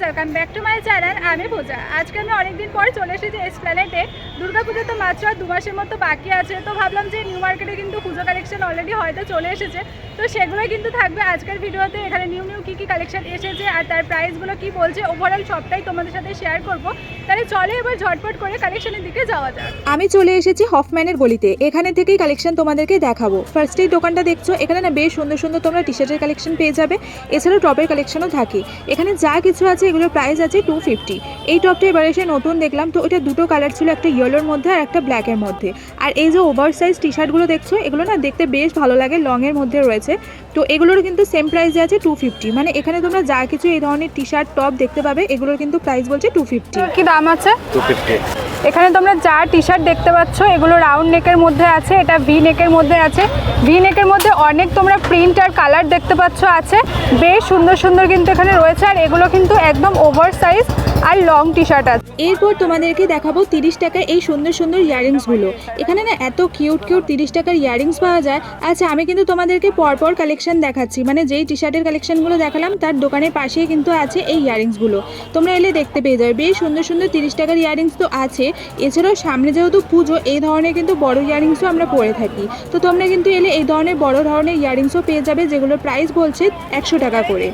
Welcome back to my channel. আমি পূজা। আজকে আমি অনেকদিন পর চলে এসেছি এসপ্ল্যানেডে। দুর্গাপুজো তো মাত্র 2 মাসের মতো বাকি আছে, তো ভাবলাম যে নিউ মার্কেটে কিন্তু পুজো কালেকশন অলরেডি হয়তো চলে এসেছে, তো সেগুলোই কিন্তু থাকবে আজকের ভিডিওতে। এখানে নিউ কী কী কালেকশন এসেছে আর তার প্রাইসগুলো কী বলছে ওভারঅল সবটাই তোমাদের সাথে শেয়ার করব। তাহলে চলো এবার ঝটপট করে কালেকশনের দিকে যাওয়া যাক। আমি চলে এসেছি হফম্যানের গলিতে, এখানে থেকেই কালেকশন তোমাদেরকে দেখাবো। ফার্স্টেই দোকানটা দেখছো, এখানে না বেশ সুন্দর সুন্দর তোমরা টি শার্টের কালেকশন পেয়ে যাবে, এছাড়াও টপের কালেকশনও থাকে। এখানে যা কিছু আছে এগুলোর প্রাইস আছে 250। এই টপটা এবার এসে নতুন দেখলাম, তো এটা দুটো কালার ছিল, একটা ইয়েলোর মধ্যে আর একটা ব্ল্যাকের মধ্যে। আর এই যে ওভার সাইজ টি শার্টগুলো দেখছো, এগুলো না দেখতে বেশ ভালো লাগে, লংয়ের মধ্যে রয়েছে। তো এগুলোর কিন্তু সেম প্রাইসে আছে 250। মানে এখানে তোমরা যা কিছু এই ধরনের টি শার্ট টপ দেখতে পাবে, এগুলোর কিন্তু প্রাইস বলছে 250। কি দাম আছে? 250। এখানে তোমরা যা টি শার্ট দেখতে পাচ্ছ এগুলো রাউন্ড নেকের মধ্যে আছে, এটা ভি নেকের মধ্যে আছে। ভি নেকের মধ্যে অনেক তোমরা প্রিন্ট আর কালার দেখতে পাচ্ছ আছে, বেশ সুন্দর সুন্দর কিন্তু এখানে রয়েছে। আর এগুলো কিন্তু একদম ওভার সাইজ আর লং টি শার্ট আছে। এরপর তোমাদেরকে দেখাবো 30 টাকার এই সুন্দর সুন্দর ইয়ারিংসগুলো। এখানে না এত কিউট 30 টাকার ইয়ারিংস পাওয়া যায়। আচ্ছা, আমি কিন্তু তোমাদেরকে পরপর কালেকশন দেখাচ্ছি, মানে যেই টি শার্টের কালেকশনগুলো দেখালাম তার দোকানের পাশেই কিন্তু আছে এই ইয়ারিংসগুলো। তোমরা এলে দেখতে পেয়ে যাবে, বেশ সুন্দর সুন্দর 30 টাকার ইয়ারিংস তো আছে। এছাড়াও সামনে যেহেতু পুজো, এই ধরনের কিন্তু বড় ইয়ারিংসও আমরা পরে থাকি। তো তোমরা কিন্তু এলে এই ধরনের বড় ধরনের ইয়ারিংসও পেয়ে যাবে, যেগুলোর প্রাইস বলছে 100 টাকা করে।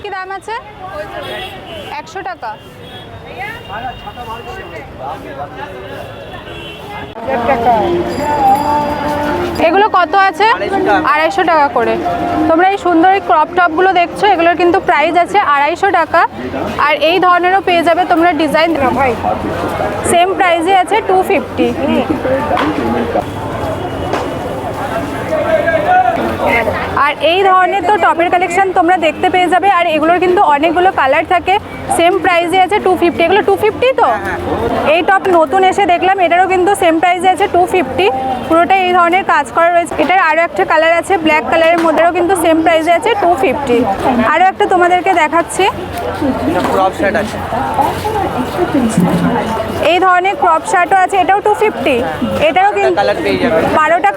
কি দাম আছে? 100 টাকা। এগুলো কত আছে? 250 টাকা করে। তোমরা এই সুন্দর এই ক্রপ টপগুলো দেখছো, এগুলোর কিন্তু প্রাইস আছে 250 টাকা। আর এই ধরনেরও পেয়ে যাবে তোমরা ডিজাইন, সেম প্রাইসে আছে 250। আর এই ধরনের তো টপের কালেকশন তোমরা দেখতে পেয়ে যাবে। আর এগুলোর কিন্তু অনেকগুলো কালার থাকে, সেম প্রাইসে আছে 250। এগুলো 250 তো। এই টপ নতুন এসে দেখলাম, এটারও কিন্তু সেম প্রাইসে আছে 250। পুরোটা এই ধরনের কাজ করা রয়েছে। এটার আরও একটা কালার আছে ব্ল্যাক কালারের মধ্যেও কিন্তু সেম প্রাইসে আছে 250। আরও একটা তোমাদেরকে দেখাচ্ছি, এই ধরনের ক্রপ শার্টও আছে, এটাও 250। এটারও কিন্তু 12টা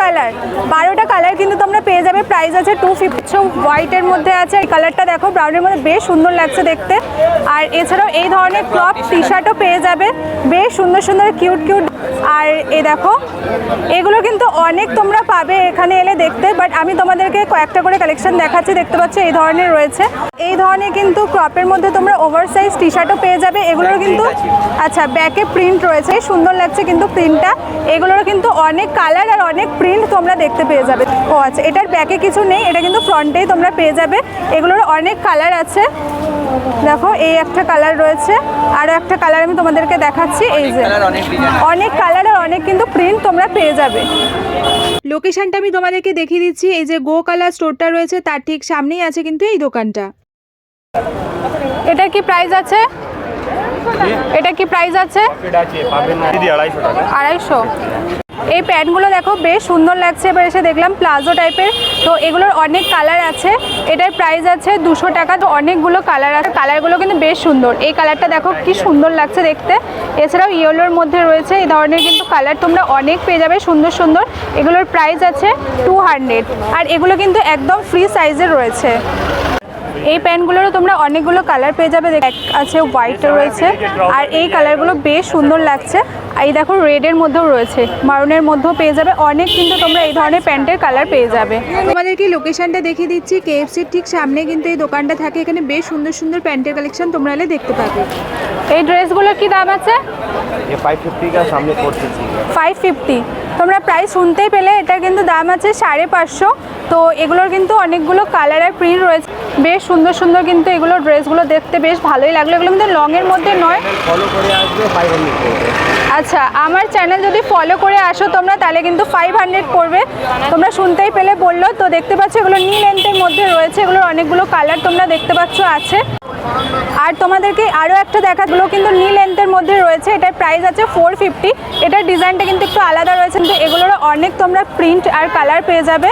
কালার কিন্তু তোমরা পেয়ে যাবে, প্রাইস আছে 250। হোয়াইটের মধ্যে আছে, এই কালারটা দেখো ব্রাউনের মধ্যে বেশ সুন্দর লাগছে দেখতে। আর এছাড়াও এই ধরনের ক্রপ টি শার্টও পেয়ে যাবে, বেশ সুন্দর সুন্দর কিউট। আর এই দেখো, এগুলো কিন্তু অনেক তোমরা পাবে এখানে এলে দেখতে, বাট আমি তোমাদেরকে কয়েকটা করে কালেকশন দেখাচ্ছি। দেখতে পাচ্ছ এই ধরনের রয়েছে, এই ধরনের কিন্তু ক্রপের মধ্যে তোমরা ওভার সাইজ টি শার্টও পেয়ে যাবে। এগুলোর কিন্তু আচ্ছা ব্যাকে প্রিন্ট রয়েছে, সুন্দর লাগছে কিন্তু প্রিন্টটা। এগুলোর কিন্তু অনেক কালার আর অনেক প্রিন্ট তোমরা দেখতে পেয়ে যাবে। ও আচ্ছা, এটার ব্যাকে কিছু নেই, এটা কিন্তু ফ্রন্টেই তোমরা পেয়ে যাবে। এগুলোর অনেক কালার আছে, দেখো এই একটা কালার রয়েছে, আরও একটা কালার আমি তোমাদেরকে দেখাচ্ছি। এই যে অনেক কালার আর অনেক কিন্তু প্রিন্ট তোমরা পেয়ে যাবে। লোকেশনটা আমি তোমাদেরকে দেখিয়ে দিচ্ছি। এই যে গো কালার স্টোরটা রয়েছে তার ঠিক সামনেই আছে কিন্তু এই দোকানটা। এটার কি প্রাইস আছে? এটা কি প্রাইস আছে? 250। এই প্যান্টগুলো দেখো বেশ সুন্দর লাগছে, এবার এসে দেখলাম প্লাজো টাইপের। তো এগুলোর অনেক কালার আছে, এটার প্রাইস আছে 200 টাকা। তো অনেকগুলো কালার আছে, কালারগুলো কিন্তু বেশ সুন্দর। এই কালারটা দেখো কি সুন্দর লাগছে দেখতে। এছাড়াও ইয়েলোর মধ্যে রয়েছে, এই ধরনের কিন্তু কালার তোমরা অনেক পেয়ে যাবে সুন্দর সুন্দর। এগুলোর প্রাইস আছে 200। আর এগুলো কিন্তু একদম ফ্রি সাইজের রয়েছে। এই প্যান্টগুলোরও তোমরা অনেকগুলো কালার পেয়ে যাবে, আছে হোয়াইটও রয়েছে। আর এই কালারগুলো বেশ সুন্দর লাগছে। এই দেখো রেডের মধ্যেও রয়েছে, মারুনের মধ্যেও পেয়ে যাবে। অনেক কিন্তু তোমরা এই ধরনের প্যান্টের কালার পেয়ে যাবে। তোমাদেরকে লোকেশনটা দেখিয়ে দিচ্ছি, কেএফসির ঠিক সামনে কিন্তু এই দোকানটা থাকে। এখানে বেশ সুন্দর সুন্দর প্যান্টের কালেকশন তোমরা এলে দেখতে পাবে। এই ড্রেসগুলোর কি দাম আছে? 550। তোমরা প্রাইস শুনতেই পেলে, এটা কিন্তু দাম আছে 550। তো এগুলোর কিন্তু অনেকগুলো কালার আর প্রিন্ট রয়েছে, বেশ সুন্দর সুন্দর কিন্তু এগুলো ড্রেসগুলো দেখতে বেশ ভালোই লাগলো। এগুলো কিন্তু লংয়ের মধ্যে নয়। আচ্ছা, আমার চ্যানেল যদি ফলো করে আসো তোমরা, তাহলে কিন্তু 500 পড়বে। তোমরা শুনতেই পেলে বললো। তো দেখতে পাচ্ছ এগুলো নি লেন্থের মধ্যে রয়েছে, এগুলোর অনেকগুলো কালার তোমরা দেখতে পাচ্ছ আছে। আর তোমাদেরকে আরও একটা দেখাগুলো কিন্তু নি লেন্থের মধ্যে রয়েছে, এটার প্রাইস আছে 450। এটার ডিজাইনটা কিন্তু একটু আলাদা রয়েছে, কিন্তু এগুলোর অনেক তোমরা প্রিন্ট আর কালার পেয়ে যাবে।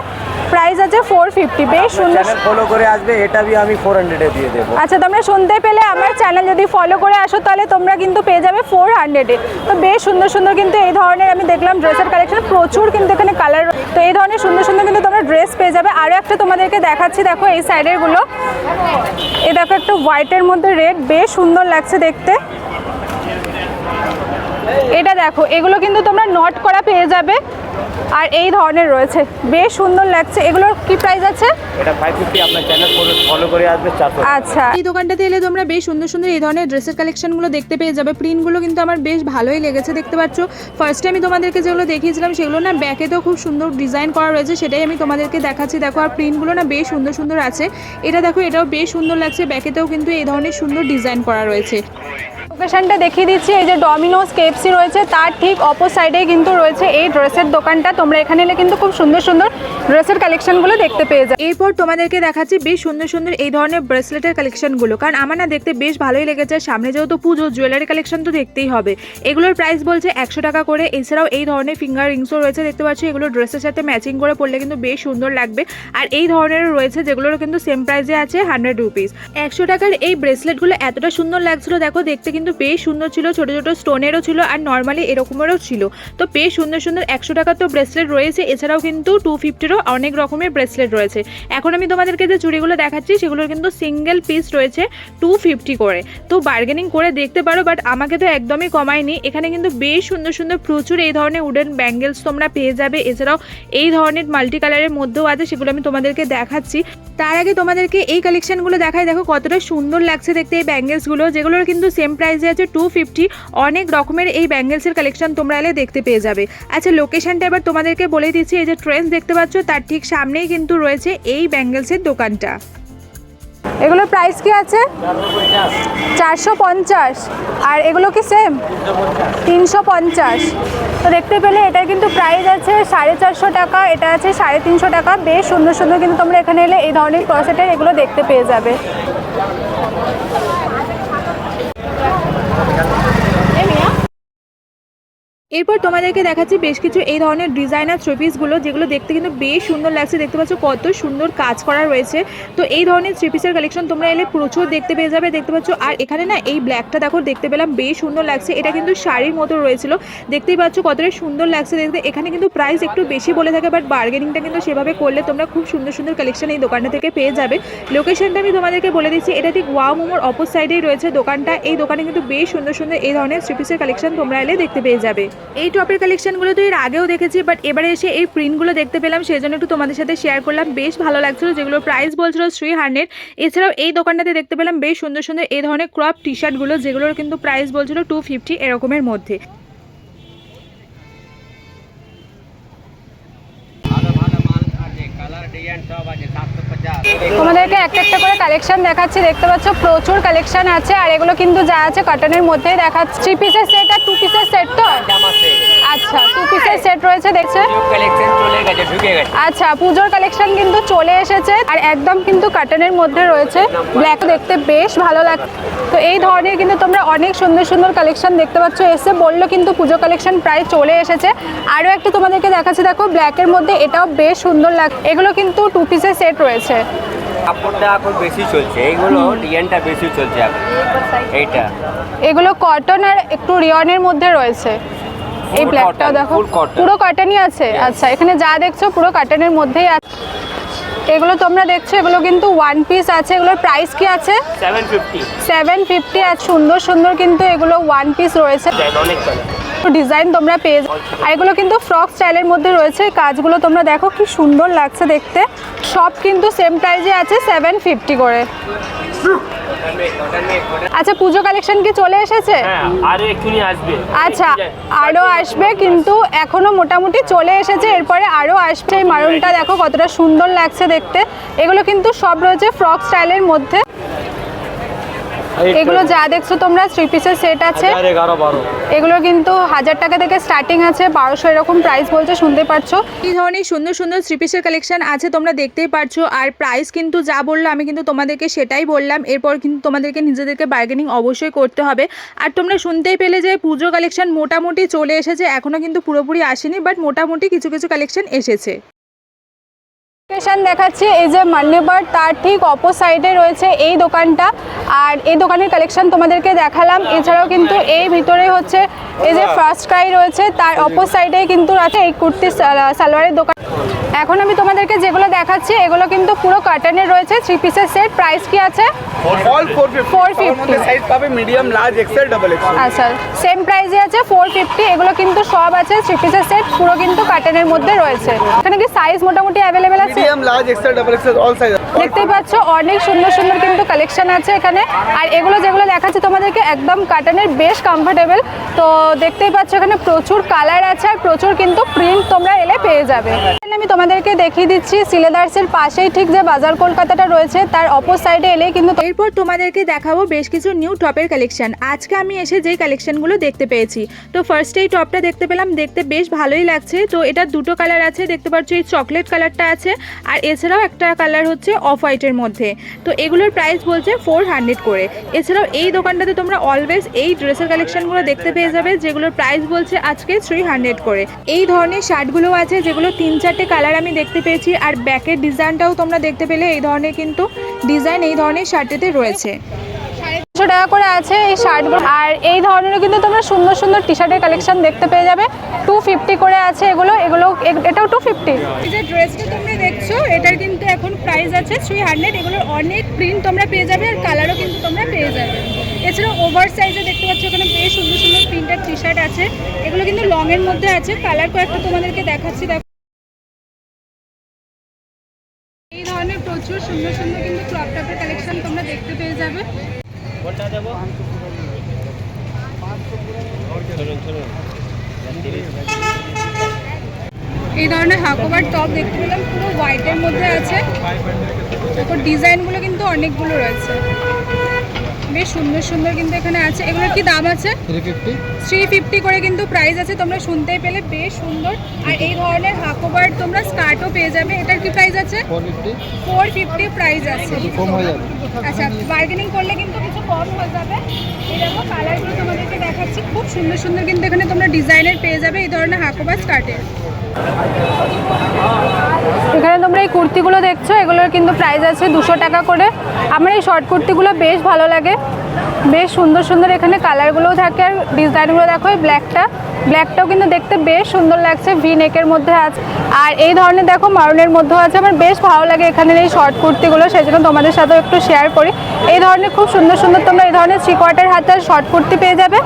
প্রাইস আছে 450। বেশ সুন্দর। চ্যানেল ফলো করে আসবে, এটা আমি 400 এ দিয়ে দেবো। আচ্ছা, তোমরা শুনতে পেলে, আমার চ্যানেল যদি ফলো করে আসো তাহলে তোমরা কিন্তু পেয়ে যাবে 400-এ। তো বেশ সুন্দর সুন্দর কিন্তু এই ধরনের আমি দেখলাম ড্রেসের কালেকশন, প্রচুর কিন্তু এখানে কালার। তো এই ধরনের সুন্দর সুন্দর কিন্তু তোমরা ড্রেস পেয়ে যাবে। আরও একটা তোমাদেরকে দেখাচ্ছি, দেখো এই সাইডের গুলো। এই দেখো একটা হোয়াইটের মধ্যে রেড, বেশ সুন্দর লাগছে দেখতে। এটা দেখো, এগুলো কিন্তু তোমরা নট করা পেয়ে যাবে। আর এই ধরনের রয়েছে, বেশ সুন্দর লাগছে। এগুলোর কি প্রাইস আছে? এটা 550, আপনার চ্যানেল ফলো করে আসবে 400। আচ্ছা, এই দোকানটাতে এলে তোমরা বেশ সুন্দর সুন্দর এই ধরনের ড্রেসের কালেকশনগুলো দেখতে পেয়ে যাবে। প্রিন্টগুলো কিন্তু আমার বেশ ভালোই লেগেছে, দেখতে পাচ্ছ। ফার্স্টে আমি তোমাদেরকে যেগুলো দেখিয়েছিলাম সেগুলো না ব্যাকেতেও খুব সুন্দর ডিজাইন করা রয়েছে, সেটাই আমি তোমাদেরকে দেখাচ্ছি। দেখো, আর প্রিন্টগুলো না বেশ সুন্দর সুন্দর আছে। এটা দেখো, এটাও বেশ সুন্দর লাগছে, ব্যাকেতেও কিন্তু এই ধরনের সুন্দর ডিজাইন করা রয়েছে। লোকেশনটা দেখিয়ে দিচ্ছি, এই যে ডমিনোস কেএফসি রয়েছে তার ঠিক অপর সাইডেই কিন্তু রয়েছে এই ড্রেসের দোকানটা। তোমরা এখানে এলে কিন্তু খুব সুন্দর সুন্দর ড্রেসের কালেকশনগুলো দেখতে পেয়ে যাবে। এরপর তোমাদেরকে দেখাচ্ছি বেশ সুন্দর সুন্দর এই ধরনের ব্রেসলেটের কালেকশনগুলো, কারণ আমার না দেখতে বেশ ভালোই লেগেছে। সামনে যেহেতু পুজো, জুয়েলারি কালেকশন তো দেখতেই হবে। এগুলোর প্রাইস বলছে 100 টাকা করে। এছাড়াও এই ধরনের ফিঙ্গার রিংসও রয়েছে, দেখতে পাচ্ছি। এগুলো ড্রেসের সাথে ম্যাচিং করে পরলে কিন্তু বেশ সুন্দর লাগবে। আর এই ধরনেরও রয়েছে যেগুলোর কিন্তু সেম প্রাইসে আছে 100 রুপিস। 100 টাকার এই ব্রেসলেটগুলো এতটা সুন্দর লাগছিল, দেখো দেখতে কিন্তু বেশ সুন্দর ছিল। ছোট ছোট স্টোনেরও ছিল আর নর্মালি এরকমেরও ছিল। তো বেশ সুন্দর সুন্দর 100 টাকার তো ব্রেসলেট রয়েছে। এছাড়াও কিন্তু 250-এরও অনেক রকমের ব্রেসলেট রয়েছে। এখন আমি তোমাদেরকে যে চুড়িগুলো দেখাচ্ছি সেগুলোর কিন্তু সিঙ্গেল পিস রয়েছে 250 করে। তো বার্গেনিং করে দেখতে পারো, বাট আমাকে তো একদমই কমায়নি। এখানে কিন্তু বেশ সুন্দর সুন্দর প্রচুর এই ধরনের উডেন ব্যাঙ্গেলস তোমরা পেয়ে যাবে। এছাড়াও এই ধরনের মাল্টি কালারের মধ্যেও আছে, সেগুলো আমি তোমাদেরকে দেখাচ্ছি। তার আগে তোমাদেরকে এই কালেকশনগুলো দেখাই। দেখো কতটা সুন্দর লাগছে দেখতে এই ব্যাঙ্গেলসগুলো, যেগুলোর কিন্তু সেম প্রাইসে আছে 250। অনেক রকমের এই ব্যাঙ্গেলসের কালেকশন তোমরা এলে দেখতে পেয়ে যাবে। আচ্ছা, লোকেশনটা এবার তোমাদেরকে বলে দিচ্ছি। এই যে ট্রেন্স দেখতে পাচ্ছ তার ঠিক সামনেই কিন্তু রয়েছে এই ব্যাঙ্গেলসের দোকানটা। এগুলোর প্রাইস কি আছে? 450। আর এগুলো কি সেম? 350। তো দেখতে পেলে এটার কিন্তু প্রাইস আছে 450 টাকা, এটা আছে 350 টাকা। বেশ সুন্দর সুন্দর কিন্তু তোমরা এখানে এলে এই ধরনের ক্রসেটের এগুলো দেখতে পেয়ে যাবে। এরপর তোমাদেরকে দেখাচ্ছি বেশ কিছু এই ধরনের ডিজাইনার থ্রি পিসগুলো, যেগুলো দেখতে কিন্তু বেশ সুন্দর লাগছে। দেখতে পাচ্ছ কত সুন্দর কাজ করা রয়েছে। তো এই ধরনের থ্রি পিসের কালেকশন তোমরা এলে প্রচুর দেখতে পেয়ে যাবে, দেখতে পাচ্ছ। আর এখানে না এই ব্ল্যাকটা দেখো, দেখতে পেলাম বেশ সুন্দর লাগছে। এটা কিন্তু শাড়ির মতো রয়েছিল, দেখতেই পাচ্ছ কতটা সুন্দর লাগছে দেখতে। এখানে কিন্তু প্রাইস একটু বেশি বলে থাকে, বাট বার্গেনিংটা কিন্তু সেভাবে করলে তোমরা খুব সুন্দর সুন্দর কালেকশন এই দোকানটা থেকে পেয়ে যাবে। লোকেশনটা আমি তোমাদেরকে বলে দিচ্ছি, এটা ঠিক ওয়াও মোমোর অপর সাইডেই রয়েছে দোকানটা। এই দোকানে কিন্তু বেশ সুন্দর সুন্দর এই ধরনের থ্রি পিসের কালেকশন তোমরা এলে দেখতে পেয়ে যাবে। এই টপের কালেকশনগুলো তো এর আগেও দেখেছি, বাট এবারে এসে এই প্রিন্টগুলো দেখতে পেলাম, সেই জন্য একটু তোমাদের সাথে শেয়ার করলাম। বেশ ভালো লাগছিল, যেগুলো প্রাইস বলছিল 300। এছাড়াও এই দোকানটাতে দেখতে পেলাম বেশ সুন্দর সুন্দর এই ধরনের ক্রপ টি শার্টগুলো, যেগুলোর কিন্তু প্রাইস বলছিল 250 এরকমের মধ্যে। তোমাদেরকে একটা একটা করে কালেকশন দেখাচ্ছি, দেখতে পাচ্ছ প্রচুর কালেকশন আছে। আর এগুলো কিন্তু যা আছে কটনের মধ্যেই দেখাচ্ছি। 3 পিসের সেট আর 2 পিসের সেট তো? আচ্ছা, 2 পিসের সেট রয়েছে দেখছে। আচ্ছা, পুজোর কালেকশন কিন্তু চলে এসেছে আর একদম কিন্তু কটনের মধ্যে রয়েছে। ব্ল্যাক দেখতে বেশ ভালো লাগে। তো এই ধরনের কিন্তু তোমরা অনেক সুন্দর সুন্দর কালেকশন দেখতে পাচ্ছ। এসে বললো কিন্তু পুজো কালেকশন প্রায় চলে এসেছে। আরও একটা তোমাদেরকে দেখাচ্ছি, দেখো ব্ল্যাকের মধ্যে, এটাও বেশ সুন্দর লাগে। এগুলো কিন্তু 2 পিসের সেট রয়েছে। কাপড়টা এখন বেশি চলছে, এইগুলো ডিজাইনটা বেশি চলছে এখন। এইটা এগুলো কটন আর একটু রিয়নের মধ্যে রয়েছে। এই ব্ল্যাকটাও দেখো পুরো কটনই আছে। আচ্ছা, এখানে যা দেখছো পুরো কটনের মধ্যেই আছে। এগুলো তোমরা দেখছো, এগুলো কিন্তু 1 পিস আছে। এগুলোর প্রাইস কি আছে? 750। আর সুন্দর সুন্দর কিন্তু এগুলো 1 পিস রয়েছে, ডিজাইন তোমরা পেয়ে যাবে। আর এগুলো কিন্তু ফ্রক স্টাইলের মধ্যে রয়েছে। কাজগুলো তোমরা দেখো কি সুন্দর লাগছে দেখতে। সব কিন্তু সেম প্রাইসে আছে 750 করে। আচ্ছা, পুজো কালেকশন কি চলে এসেছে? আরো এক্ষুনি আসবে। আচ্ছা, আরও আসবে, কিন্তু এখনো মোটামুটি চলে এসেছে। এরপরে আরও আসবে। এই মারুনটা দেখো কতটা সুন্দর লাগছে দেখতে। এগুলো কিন্তু সব রয়েছে ফ্রক স্টাইলের মধ্যে। এগুলো যা দেখছো তোমরা 3 পিসের সেট আছে। এগুলো কিন্তু 1000 টাকা থেকে স্টার্টিং আছে, 1200 এরকম প্রাইস বলছে, শুনতে পারছো। এই ধরনের সুন্দর সুন্দর থ্রি পিসের কালেকশন আছে, তোমরা দেখতেই পারছো। আর প্রাইস কিন্তু যা বললো আমি কিন্তু তোমাদেরকে সেটাই বললাম। এরপর কিন্তু তোমাদেরকে নিজেদেরকে বার্গেনিং অবশ্যই করতে হবে। আর তোমরা শুনতেই পেলে যে পুজো কালেকশন মোটামুটি চলে এসেছে, এখনও কিন্তু পুরোপুরি আসেনি, বাট মোটামুটি কিছু কিছু কালেকশন এসেছে। লোকেশন দেখাচ্ছি এই যে মান্যবার তার ঠিক অপর সাইডে রয়েছে এই দোকানটা। আর এই দোকানের কালেকশন তোমাদেরকে দেখালাম। এছাড়াও কিন্তু এই ভিতরে হচ্ছে এই যে ফার্স্ট ক্রাই রয়েছে, তার অপর সাইডে কিন্তু আছে এই কুর্তি সালোয়ারের দোকান। এখন আমি তোমাদেরকে যেগুলো দেখাচ্ছি এগুলো কিন্তু পুরো কার্টনের রয়েছে, 3 পিসের সেট। প্রাইস কি আছে? অল 450 সাইজ পাবে, medium, large, XL, double XL. আচ্ছা, সেম প্রাইসে আছে 450। এগুলো কিন্তু সব আছে 3 পিসের সেট, পুরো কিন্তু কার্টনের মধ্যে রয়েছে। এখানে কি সাইজ মোটামুটি অ্যাভেলেবেল আছে? Medium, large, XL, double XL, all size. দেখতেই পাচ্ছ অনেক সুন্দর সুন্দর কিন্তু কালেকশন আছে এখানে। আর এগুলো যেগুলো দেখাচ্ছি তোমাদেরকে একদম কার্টনের, বেশ কমফোর্টেবল। তো দেখতেই পাচ্ছ এখানে প্রচুর কালার আছে আর প্রচুর কিন্তু প্রিন্ট তোমরা এলে পেয়ে যাবে। আমি তোমাদেরকে দেখিয়ে দিচ্ছি সিলেদার্সের পাশেই ঠিক যে বাজার কলকাতাটা রয়েছে তার অপর সাইডে এলেই কিন্তু এরপর তোমাদেরকে দেখাবো বেশ কিছু নিউ টপের কালেকশন। আজকে আমি এসে যেই কালেকশনগুলো দেখতে পেয়েছি, তো ফার্স্টে এই টপটা দেখতে পেলাম, দেখতে বেশ ভালোই লাগছে। তো এটা দুটো কালার আছে, দেখতে পাচ্ছ এই চকলেট কালারটা আছে আর এছাড়াও একটা কালার হচ্ছে অফ হোয়াইটের মধ্যে। তো এগুলোর প্রাইস বলছে 400 করে। এছাড়াও এই দোকানটাতে তোমরা অলওয়েজ এই ড্রেসের কালেকশনগুলো দেখতে পেয়ে যাবে, যেগুলোর প্রাইস বলছে আজকে 300 করে। এই ধরনের শার্টগুলো আছে যেগুলো 3-4টে কালার আমি দেখতে পেয়েছি। আর ব্যাকের ডিজাইনটাও তোমরা দেখতে পেলে এই ধরনের কিন্তু ডিজাইন এই ধরনের শার্টেতে রয়েছে। 350 টাকা করে আছে এই শার্টগুলো। আর এই ধরনেরও কিন্তু তোমরা সুন্দর সুন্দর টি শার্টের কালেকশন দেখতে পেয়ে যাবে, 250 করে আছে এগুলো। এটাও 250। এই যে ড্রেসটা তোমরা দেখছো এটার কিন্তু এখন প্রাইস আছে 300। এগুলোর অনেক প্রিন্ট তোমরা পেয়ে যাবে আর কালারও কিন্তু তোমরা পেয়ে যাবে। এছাড়াও ওভার সাইজে দেখতে পাচ্ছ এখানে বেশ সুন্দর সুন্দর প্রিন্টের টি শার্ট আছে, এগুলো কিন্তু লং এর মধ্যে আছে। কালার কয়েকটা তোমাদেরকে দেখাচ্ছি। দেখো এই ধরনের প্রচুর সুন্দর সুন্দর কিন্তু ক্রপ টপের কালেকশন তোমরা দেখতে পেয়ে যাবে। এই ধরনের হাকোভার টপ দেখতে পেলাম, পুরো হোয়াইটের মধ্যে আছে। তারপর ডিজাইনগুলো কিন্তু অনেকগুলো রয়েছে, বেশ সুন্দর সুন্দর কিন্তু এখানে আছে। এগুলোর কি দাম আছে? 350 করে কিন্তু প্রাইস আছে, তোমরা শুনতেই পেলে, বেশ সুন্দর। আর এই ধরনের হাকোভার তোমরা স্কার্টও পেয়ে যাবে। এটার কি প্রাইস আছে? 450 প্রাইস আছে। আচ্ছা, বার্গেনিং করলে কিন্তু কিছু কম হয়ে যাবে। এই দেখো কালারগুলো তোমাদেরকে দেখাচ্ছি, খুব সুন্দর সুন্দর কিন্তু এখানে তোমরা ডিজাইনের পেয়ে যাবে এই ধরনের হাকোভার স্কার্টের। এখানে তোমরা এই কুর্তিগুলো দেখছো, এগুলোর কিন্তু প্রাইস আছে 200 টাকা করে। আমার এই শর্ট কুর্তিগুলো বেশ ভালো লাগে, বেশ সুন্দর সুন্দর এখানে কালারগুলোও থাকে। আর ডিজাইনগুলো দেখো, এই ব্ল্যাকটাও কিন্তু দেখতে বেশ সুন্দর লাগছে, ভি নেকের মধ্যে আছে। আর এই ধরনের দেখো মারুনের মধ্যেও আছে। আমার বেশ ভালো লাগে এখানের এই শর্ট কুর্তিগুলো, সেই জন্য তোমাদের সাথেও একটু শেয়ার করি। এই ধরনের খুব সুন্দর সুন্দর তোমরা এই ধরনের 3/4 হাতের শর্ট কুর্তি পেয়ে যাবে।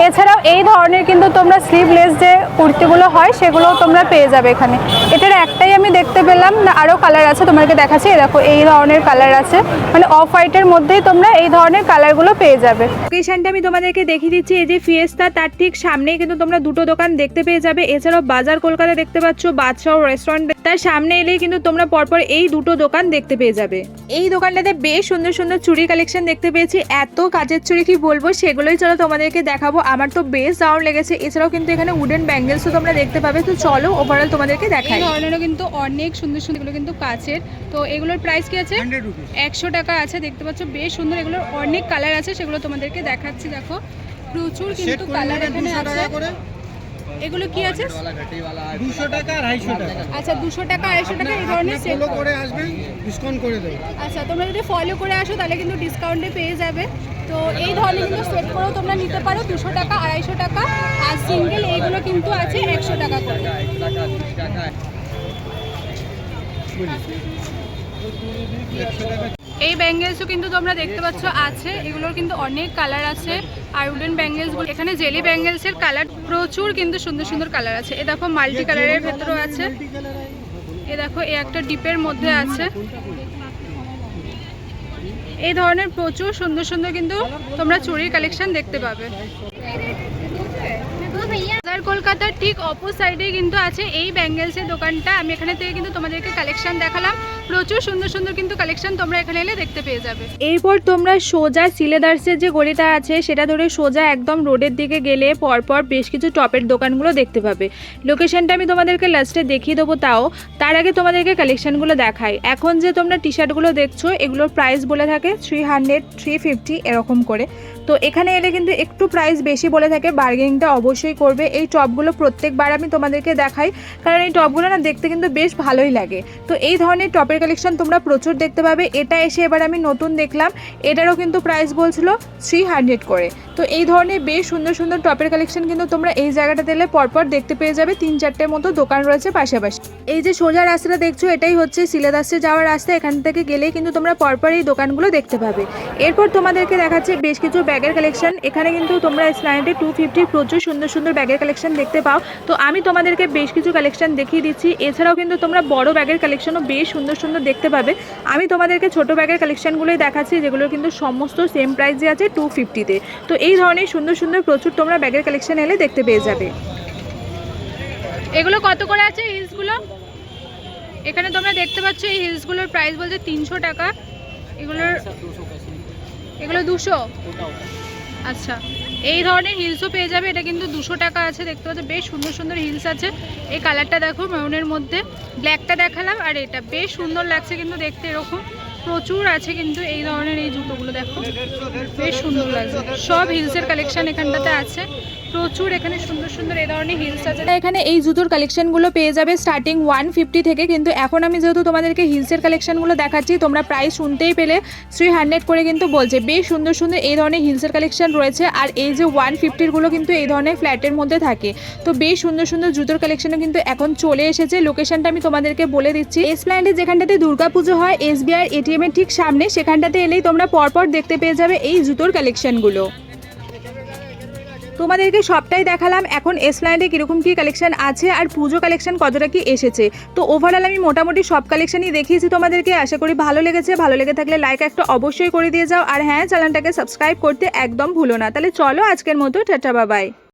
এছাড়াও এই ধরনের কিন্তু তোমরা স্লিভলেস যে কুর্তিগুলো হয় সেগুলোও তোমরা পেয়ে যাবে এখানে। এটার একটাই আমি দেখতে পেলাম, না আরও কালার আছে, তোমাকে দেখাচ্ছি। দেখো এই ধরনের কালার আছে, মানে অফ হোয়াইটের মধ্যেই তোমরা এই ধরনের কালারগুলো পেয়ে যাবে। লোকেশনটা আমি তোমাদেরকে দেখিয়ে দিচ্ছি, এই যে ফিয়েস্তা তার ঠিক সামনেই কিন্তু তোমরা দুটো দোকান দেখতে পেয়ে যাবে। এছাড়াও বাজার কলকাতা দেখতে পাচ্ছ, বাদশাহ রেস্টুরেন্ট তার সামনে এলেই কিন্তু তোমরা পরপর এই দুটো দোকান দেখতে পেয়ে যাবে। এই দোকানটাতে বেশ সুন্দর সুন্দর চুড়ি কালেকশন দেখতে পেয়েছি, এত কাজের চুড়ি কি বলবো, সেগুলোই চলো তোমাদেরকে দেখাবো। আমার তো বেশ দারুণ লেগেছে। এছাড়াও কিন্তু এখানে উডেন ব্যাঙ্গেলসও তোমরা দেখতে পাবে। তো চলো ওভারঅল তোমাদেরকে দেখাই। এই ধরনেরও কিন্তু অনেক সুন্দর সুন্দর, এগুলো কিন্তু কাচের। তো এগুলোর প্রাইস কি আছে? 100 টাকা আছে। দেখতে পাচ্ছ বেশ সুন্দর, এগুলোর অনেক কালার আছে, সেগুলো তোমাদেরকে দেখাচ্ছি। দেখো প্রচুর কিন্তু কালার এখানে আছে। এগুলো কি আছে? 200 টাকা আর 250 টাকা। আচ্ছা, 200 টাকা 250 টাকা এই ধরনের সেট ফলো করে আসবেন, ডিসকাউন্ট করে দেব। আচ্ছা, তোমরা যদি ফলো করে আসো তাহলে কিন্তু ডিসকাউন্টে পেয়ে যাবে। তো এই ধরনের কিন্তু সেট করেও তোমরা নিতে পারো, 200 টাকা 250 টাকা। আর সিঙ্গেল এইগুলো কিন্তু আছে 100 টাকা করে। এই ব্যাঙ্গেলসও কিন্তু তোমরা দেখতে পাচ্ছ আছে, এগুলোর কিন্তু অনেক কালার আছে। আর উডেন ব্যাঙ্গেলসগুলো, এখানে জেলি ব্যাঙ্গেলসের কালার প্রচুর কিন্তু সুন্দর সুন্দর কালার আছে। এ দেখো মাল্টি কালারের ভেতরেও আছে। এ দেখো এই একটা ডিপের মধ্যে আছে। এই ধরনের প্রচুর সুন্দর সুন্দর কিন্তু তোমরা চুড়ির কালেকশন দেখতে পাবে। বাজার কলকাতার ঠিক অপর সাইডে কিন্তু আছে এই ব্যাঙ্গেলসের দোকানটা। আমি এখানে থেকে কিন্তু তোমাদেরকে কালেকশন দেখালাম, প্রচুর সুন্দর সুন্দর কিন্তু কালেকশন তোমরা এখানে এলে দেখতে পেয়ে যাবে। এরপর তোমরা সোজা সিলেদার্সের যে গলিটা আছে সেটা ধরে সোজা একদম রোডের দিকে গেলে পরপর বেশ কিছু টপের দোকানগুলো দেখতে পাবে। লোকেশনটা আমি তোমাদেরকে লাস্টে দেখিয়ে দেবো, তার আগে তোমাদেরকে কালেকশনগুলো দেখাই। এখন যে তোমরা টি শার্টগুলো দেখছো এগুলোর প্রাইস বলে থাকে 300, 350 এরকম করে। তো এখানে এলে কিন্তু একটু প্রাইস বেশি বলে থাকে, বার্গেনিংটা অবশ্যই করবে। এই টপগুলো প্রত্যেকবার আমি তোমাদেরকে দেখাই, কারণ এই টপগুলো না দেখতে কিন্তু বেশ ভালোই লাগে। তো এই ধরনের টপের কালেকশন তোমরা প্রচুর দেখতে পাবে। এটা এসে এবার আমি নতুন দেখলাম, এটারও কিন্তু প্রাইস বলছিল 300 করে। তো এই ধরনের বেশ সুন্দর সুন্দর টপের কালেকশন কিন্তু তোমরা এই জায়গাটাতে এলে পরপর দেখতে পেয়ে যাবে। 3-4টের মতো দোকান রয়েছে পাশাপাশি। এই যে সোজা রাস্তাটা দেখছো, এটাই হচ্ছে সিলেদাসে যাওয়ার রাস্তা। এখান থেকে গেলেই কিন্তু তোমরা পরপর এই দোকানগুলো দেখতে পাবে। এরপর তোমাদেরকে দেখাচ্ছে বেশ কিছু ব্যাগের কালেকশন। এখানে কিন্তু তোমরা এসপ্ল্যানেডে 250 প্রচুর সুন্দর সুন্দর ব্যাগের কালেকশন দেখতে পাও। তো আমি তোমাদেরকে বেশ কিছু কালেকশন দেখিয়ে দিচ্ছি। এছাড়াও কিন্তু তোমরা বড় ব্যাগের কালেকশনও বেশ সুন্দর সুন্দর দেখতে পাবে। আমি তোমাদেরকে ছোট ব্যাগের কালেকশনগুলোই দেখাচ্ছি, যেগুলো কিন্তু সমস্ত সেম প্রাইসে আছে 250-তে। তো এই ধরনের সুন্দর সুন্দর প্রচুর তোমরা ব্যাগের কালেকশন এলে দেখতে পেয়ে যাবে। এগুলো কত করে আছে হিলসগুলো? এখানে তোমরা দেখতে পাচ্ছ এই হিলসগুলোর প্রাইস বলছে 300 টাকা। এগুলো 200। আচ্ছা, এই ধরনের হিলসও পেয়ে যাবে। এটা কিন্তু 200 টাকা আছে, দেখতে পাচ্ছ বেশ সুন্দর সুন্দর হিলস আছে। এই কালারটা দেখো মেরুনের মধ্যে, ব্ল্যাকটা দেখালাম, আর এটা বেশ সুন্দর লাগছে কিন্তু দেখতে। এরকম প্রচুর আছে কিন্তু এই ধরনের এই জুতোগুলো দেখো বেশ সুন্দর লাগছে। সব হিলসের কালেকশন এখানটাতে আছে প্রচুর। এখানে সুন্দর সুন্দর এই ধরনের হিলস আছে। এখানে এই জুতোর কালেকশনগুলো পেয়ে যাবে স্টার্টিং 150 থেকে। কিন্তু এখন আমি যেহেতু তোমাদেরকে হিলসের কালেকশনগুলো দেখাচ্ছি, তোমরা প্রাইস শুনতেই পেলে 300 করে কিন্তু বলছে। বেশ সুন্দর সুন্দর এই ধরনের হিলসের কালেকশন রয়েছে। আর এই যে 150-গুলো কিন্তু এই ধরনের ফ্ল্যাটের মধ্যে থাকে। তো বেশ সুন্দর সুন্দর জুতোর কালেকশনও কিন্তু এখন চলে এসেছে। লোকেশনটা আমি তোমাদেরকে বলে দিচ্ছি। এসপ্ল্যানেডে যেখানটাতে দুর্গাপুজো হয়, SBI ATM এর ঠিক সামনে, সেখানটাতে এলেই তোমরা পরপর দেখতে পেয়ে যাবে এই জুতোর কালেকশনগুলো। তোমাদেরকে সবটাই দেখালাম। এখন এসপ্ল্যানেডে কীরকম কী কালেকশন আছে আর পুজো কালেকশন কতটা কি এসেছে। তো ওভারঅল আমি মোটামুটি সব কালেকশনই দেখিয়েছি তোমাদেরকে। আশা করি ভালো লেগেছে। ভালো লেগে থাকলে লাইক একটা অবশ্যই করে দিয়ে যাও। আর হ্যাঁ, চ্যানেলটাকে সাবস্ক্রাইব করতে একদম ভুলো না। তাহলে চলো আজকের মতো টাটা বাবাই।